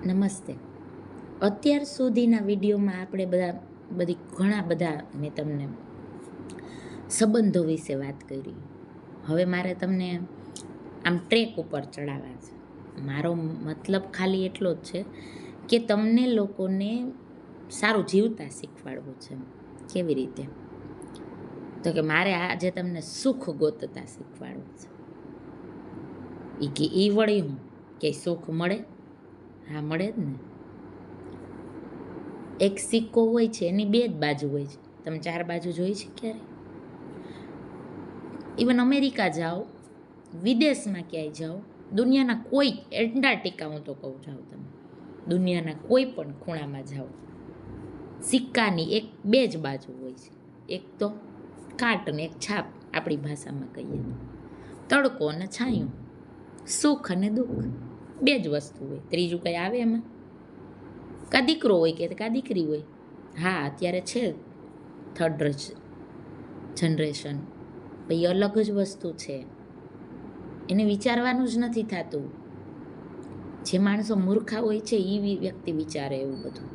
નમસ્તે. અત્યાર સુધીના વિડીયોમાં આપણે ઘણા બધા મેં તમને સંબંધો વિશે વાત કરી. હવે મારે તમને આમ ટ્રેક ઉપર ચડાવવા છે. મારો મતલબ ખાલી એટલો જ છે કે તમને લોકોને સારું જીવતા શીખવાડવું છે. કેવી રીતે? તો કે મારે આજે તમને સુખ ગોતતા શીખવાડવું છે. એ વળી હું કે સુખ મળે? હા, મળે જ ને. એક સિક્કો હોય છે, એની બે જ બાજુ હોય છે. તમે ચાર બાજુ જોઈ છે ક્યારે? ઇવન અમેરિકા જાઓ, વિદેશમાં ક્યાંય જાઓ, દુનિયાના કોઈ એન્ટાર્કટિકા હું તો કહું જાઓ, તમે દુનિયાના કોઈ પણ ખૂણામાં જાઓ, સિક્કાની બે જ બાજુ હોય છે. એક તો કાટ ને એક છાપ, આપણી ભાષામાં કહીએ તો તડકો અને છાંયો, સુખ અને દુઃખ, બે જ વસ્તુ હોય. ત્રીજું કંઈ આવે એમાં? કા દીકરો હોય કે કા દીકરી હોય. હા, અત્યારે છે થર્ડ જનરેશન, એ અલગ જ વસ્તુ છે. એને વિચારવાનું જ નથી થતું. જે માણસો મૂર્ખા હોય છે એ વ્યક્તિ વિચારે એવું બધું.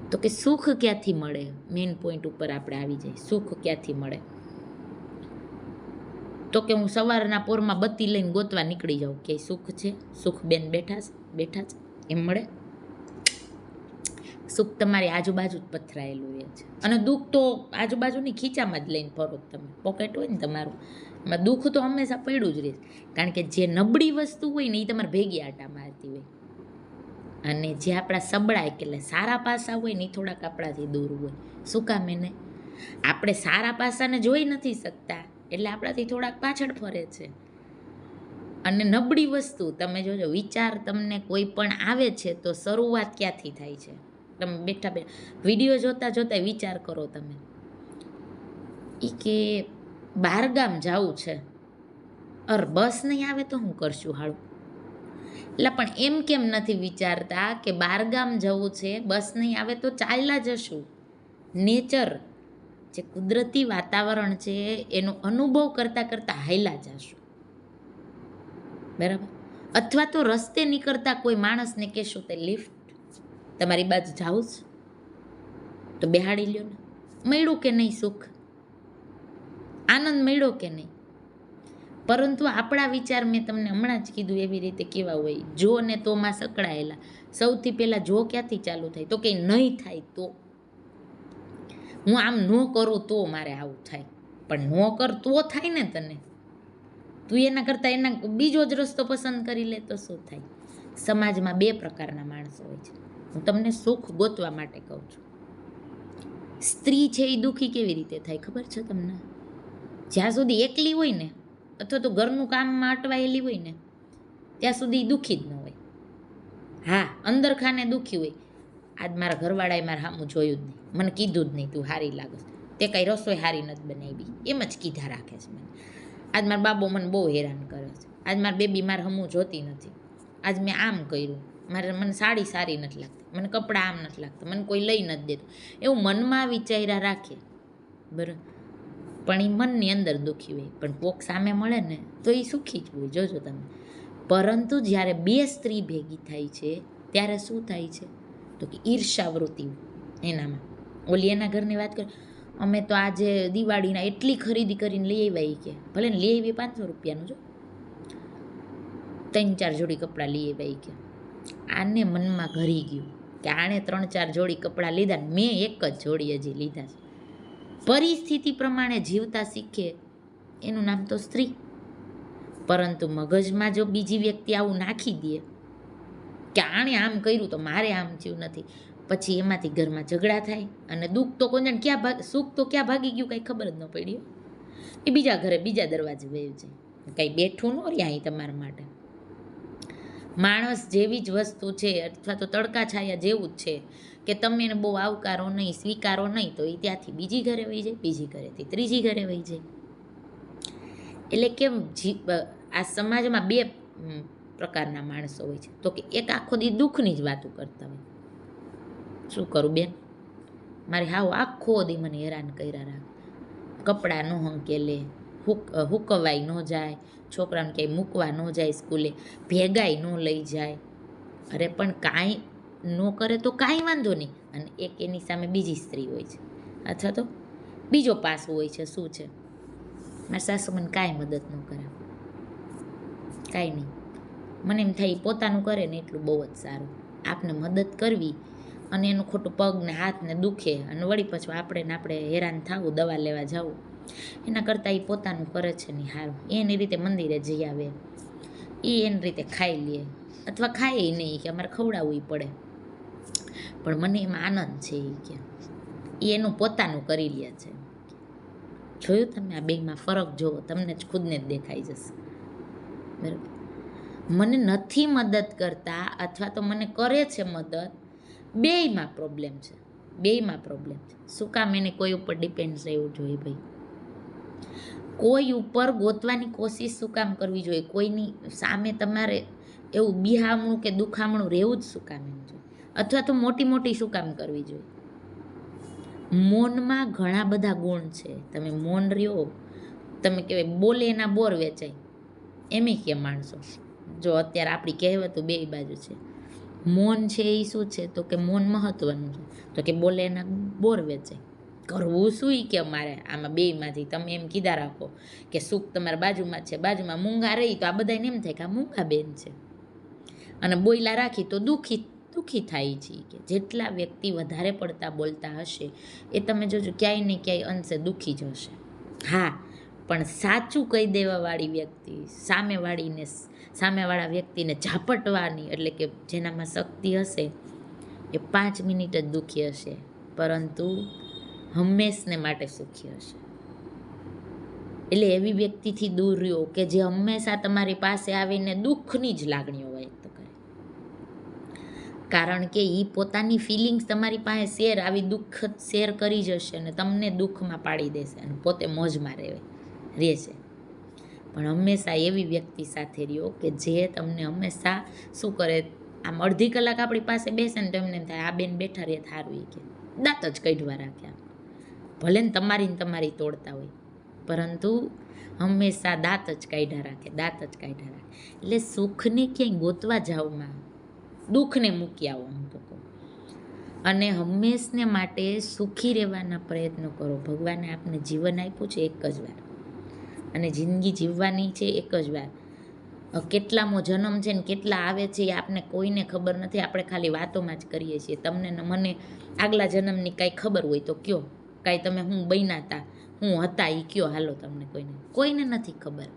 તો કે સુખ ક્યાંથી મળે? મેઇન પોઈન્ટ ઉપર આપણે આવી જાય. સુખ ક્યાંથી મળે? તો કે હું સવારના પોરમાં બત્તી લઈને ગોતવા નીકળી જાઉં કે સુખ છે, સુખ બેન બેઠા છે, એમ મળે? સુખ તમારી આજુબાજુ જ પથરાયેલું રહે છે. અને દુઃખ તો આજુબાજુની ખીચામાં જ લઈને ફરો. તમે પોકેટ હોય ને તમારું, એમાં દુઃખ તો હંમેશા પડ્યું જ રહે. કારણ કે જે નબળી વસ્તુ હોય ને એ તમારે ભેગી આટા મારતી હોય, અને જે આપણા સબળા એટલે સારા પાસા હોય ને એ થોડાક આપણાથી દૂર હોય. શું કામ? એને આપણે સારા પાસાને જોઈ નથી શકતા, એટલે આપણાથી થોડાક પાછળ ફરે છે. અને નબળી વસ્તુ તમે જોજો, વિચાર તમને કોઈ પણ આવે છે તો શરૂઆત ક્યાંથી થાય છે? તમે બેઠા વિડીયો જોતા વિચાર કરો તમે, કે બહારગામ જવું છે, બસ નહીં આવે તો હું કરશું હાળું. એટલે પણ એમ કેમ નથી વિચારતા કે બહારગામ જવું છે, બસ નહીં આવે તો ચાલ્યા જશું. નેચર, જે કુદરતી વાતાવરણ છે એનો અનુભવ કરતાં હાલ્યા જશું, બરાબર? અથવા તો રસ્તે નીકળતા કોઈ માણસને કહેશો તે લિફ્ટ તમારી બાજુ જાઉં જ તો બેહાડી લ્યો ને. મળ્યું કે નહીં સુખ? આનંદ મળ્યો કે નહીં? પરંતુ આપણા વિચાર મેં તમને હમણાં જ કીધું એવી રીતે કેવા હોય? જો ને તોમાં સકળાયેલા. સૌથી પહેલાં જો ક્યાંથી ચાલુ થાય? તો કે નહીં થાય તો. હું આમ ન કરું તો મારે આવું થાય. પણ ન કર તો થાય ને તને. તું એના કરતાં બીજો જ રસ્તો પસંદ કરી લે તો શું થાય? સમાજમાં બે પ્રકારના માણસો હોય છે. હું તમને સુખ ગોતવા માટે કહું છું. સ્ત્રી છે એ દુઃખી કેવી રીતે થાય ખબર છે તમને? જ્યાં સુધી એકલી હોય ને, અથવા તો ઘરનું કામમાં અટવાયેલી હોય ને, ત્યાં સુધી દુઃખી જ ન હોય. હા, અંદર ખાને દુઃખી હોય. આજ મારા ઘરવાળાએ મારા સામું જોયું જ નહીં, મને કીધું જ નહીં તું સારી લાગે છે, તે કાંઈ રસોઈ સારી નથી બનાવી, એમ જ કીધા રાખે છે મને. આજ મારા બાબો મને બહુ હેરાન કરે છે, આજ મારી બેબી મારે હમું જોતી નથી, આજ મેં આમ કર્યું, મને સાડી સારી નથી લાગતી, મને કપડાં આમ નથી લાગતા, મને કોઈ લઈ નથી દેતું. એવું મનમાં વિચાર્યા રાખે, બરાબર? પણ એ મનની અંદર દુઃખી હોય. પણ કોક સામે મળે ને તો એ સુખી જ હોય, જોજો તમે. પરંતુ જ્યારે બે સ્ત્રી ભેગી થાય છે ત્યારે શું થાય છે? તો કે ઈર્ષાવૃત્તિ એનામાં. ઓલી એના ઘરની વાત કરે, અમે તો આજે દિવાળીના એટલી ખરીદી કરીને લઈ આવ્યા, કે ભલે ને લઈ આવી 500 રૂપિયાનું, જો 3-4 જોડી કપડાં લઈ આવ્યા, કે આને મનમાં ઘરી ગયું કે આણે 3-4 જોડી કપડાં લીધા ને મેં એક જ જોડી હજી લીધા છે. પરિસ્થિતિ પ્રમાણે જીવતા શીખે એનું નામ તો સ્ત્રી. પરંતુ મગજમાં જો બીજી વ્યક્તિ આવું નાખી દે કે આણે આમ કર્યું તો મારે આમ થયું નથી, પછી એમાંથી ઘરમાં ઝઘડા થાય, અને દુઃખ તો કોઈ સુખ તો ક્યાં ભાગી ગયું કાંઈ ખબર જ ન પડી. એ બીજા ઘરે બીજા દરવાજે વહી જાય, કાંઈ બેઠું ન રહ્યા અહીં તમારા માટે. માણસ જેવી જ વસ્તુ છે, અથવા તો તડકા છાયા જેવું જ છે, કે તમે એને બહુ આવકારો નહીં, સ્વીકારો નહીં, તો એ ત્યાંથી બીજી ઘરે વહી જાય, બીજી ઘરેથી ત્રીજી ઘરે વહી જાય. એટલે કેમ આ સમાજમાં બે પ્રકારના માણસો હોય છે. તો કે એક આખો દી દુઃખની જ વાતો કરતા હોય. શું કરું બેન, મારે હાવ આખો દી મને હેરાન કર્યા રાખે, કપડાં ન હંકેલે, હુકવાઈ ન જાય, છોકરાને ક્યાંય મૂકવા ન જાય સ્કૂલે, ભેગાઈ ન લઈ જાય, અરે પણ કાંઈ ન કરે તો કાંઈ વાંધો નહીં, અને એક એની સામે બીજી સ્ત્રી હોય છે, અથવા તો બીજો પાસું હોય છે. શું છે? મારા સાસુ મને કાંઈ મદદ ન કરે, કાંઈ નહીં. મને એમ થાય પોતાનું કરે ને એટલું બહુ જ સારું. આપને મદદ કરવી અને એનું ખોટું પગને હાથને દુખે અને વળી પાછું આપણે હેરાન થવું, દવા લેવા જવું, એના કરતાં એ પોતાનું કરે છે ને સારું. એની રીતે મંદિરે જઈ આવે, એ એની રીતે ખાઈ લે, અથવા ખાય નહીં કે અમારે ખવડાવવું પડે, પણ મને એમાં આનંદ છે. એ કે એ એનું પોતાનું કરી લે છે. જોયું તમે? આ બેમાં ફરક જોવો, તમને જ ખુદને જ દેખાઈ જશે. બરાબર? મને નથી મદદ કરતા અથવા તો મને કરે છે મદદ, બેયમાં પ્રોબ્લેમ છે. બેયમાં પ્રોબ્લેમ છે. શું કામ એને કોઈ ઉપર ડિપેન્ડ રહેવું જોઈએ ભાઈ? કોઈ ઉપર ગોતવાની કોશિશ શું કામ કરવી જોઈએ? કોઈની સામે તમારે એવું બિહામણું કે દુખામણું રહેવું જ શું કામ એમ જોઈએ? અથવા તો મોટી મોટી શું કામ કરવી જોઈએ? મૌનમાં ઘણા બધા ગુણ છે. તમે મૌન રહ્યો, તમે કહેવાય બોલે એના બોર વેચાય, એમ કે માણસો. જો અત્યારે આપણી કહેવતો બે બાજુ છે. મૌન છે એ શું છે? તો કે મૌન મહત્વનું છે. તો કે બોલે એના બોર વેચાય. કરવું શું એ કે અમારે આમાં બેયમાંથી તમે એમ કીધા રાખો કે સુખ તમારા બાજુમાં છે, બાજુમાં મૂંગા રહી તો આ બધાને એમ થાય કે આ મૂંગા બેન છે, અને બોયલા રાખી તો દુઃખી થાય છે. કે જેટલા વ્યક્તિ વધારે પડતા બોલતા હશે એ તમે જોજો ક્યાંય ને ક્યાંય અંશે દુઃખી જ હશે. હા, પણ સાચું કહી દેવાવાળી વ્યક્તિ, સામેવાળા વ્યક્તિને ઝાપટવાની, એટલે કે જેનામાં શક્તિ હશે, એ 5 મિનિટ જ દુઃખી હશે, પરંતુ હંમેશને માટે સુખી હશે. એટલે એવી વ્યક્તિથી દૂર રહ્યો કે જે હંમેશા તમારી પાસે આવીને દુઃખની જ લાગણીઓ વ્યક્ત કરે. કારણ કે એ પોતાની ફિલિંગ્સ તમારી પાસે આવી દુઃખ શેર કરી જશે ને તમને દુઃખમાં પાડી દેશે અને પોતે મોજમાં રહેશે. પણ હંમેશા એવી વ્યક્તિ સાથે રહ્યો કે જે તમને હંમેશા શું કરે, આમ અડધી કલાક આપણી પાસે બેસે ને તો એમને એમ થાય આ બેન બેઠા રહે થારું, કે દાંત જ કાઢવા રાખ્યા. ભલે ને તમારી તોડતા હોય, પરંતુ હંમેશા દાંત જ કાઢ્યા રાખે. એટલે સુખને ક્યાંય ગોતવા જાવમાં દુઃખને મૂકી આવો, હું તો કહું. અને હંમેશને માટે સુખી રહેવાના પ્રયત્નો કરો. ભગવાને આપને જીવન આપ્યું છે એક જ વાર, અને જિંદગી જીવવાની છે એક જ વાર. કેટલામો જન્મ છે ને કેટલા આવે છે એ આપને કોઈને ખબર નથી. આપણે ખાલી વાતોમાં જ કરીએ છીએ. તમને ને મને આગલા જન્મની કાંઈ ખબર હોય તો કયો, કાંઈ તમે હું બન્યા હતા, હું હતા એ કયો, હાલો. તમને કોઈને નથી ખબર.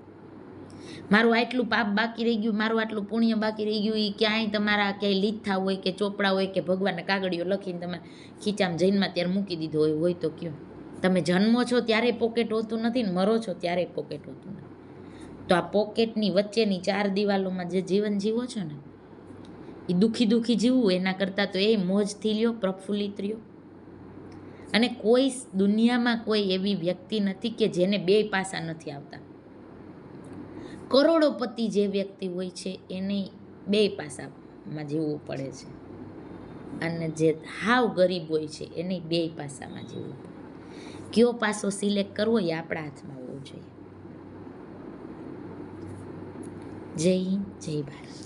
મારું આટલું પાપ બાકી રહી ગયું, મારું આટલું પુણ્ય બાકી રહી ગયું, એ ક્યાંય તમારા ક્યાંય લીથા હોય કે ચોપડા હોય કે ભગવાનને કાગળીઓ લખીને તમે ખીચામાં જઈનમાં ત્યારે મૂકી દીધો હોય તો કયો. તમે જન્મો છો ત્યારે પોકેટ હોતું નથી ને મરો છો ત્યારે પોકેટ હોતું નથી. તો આ પોકેટની વચ્ચેની 4 દિવાલોમાં જે જીવન જીવો છો ને, એ દુઃખી જીવવું એના કરતાં તો એ મોજથી લ્યો, પ્રફુલ્લિત રહ્યો. અને કોઈ દુનિયામાં કોઈ એવી વ્યક્તિ નથી કે જેને 2 પાસા નથી આવતા. કરોડોપતિ જે વ્યક્તિ હોય છે એને 2 પાસામાં જીવવું પડે છે, અને જે હાવ ગરીબ હોય છે એને 2 પાસામાં જીવવું પડે. કયો પાસો સિલેક્ટ કરવો એ આપણા હાથમાં હોવો જોઈએ. જય હિન્દ, જય ભારત.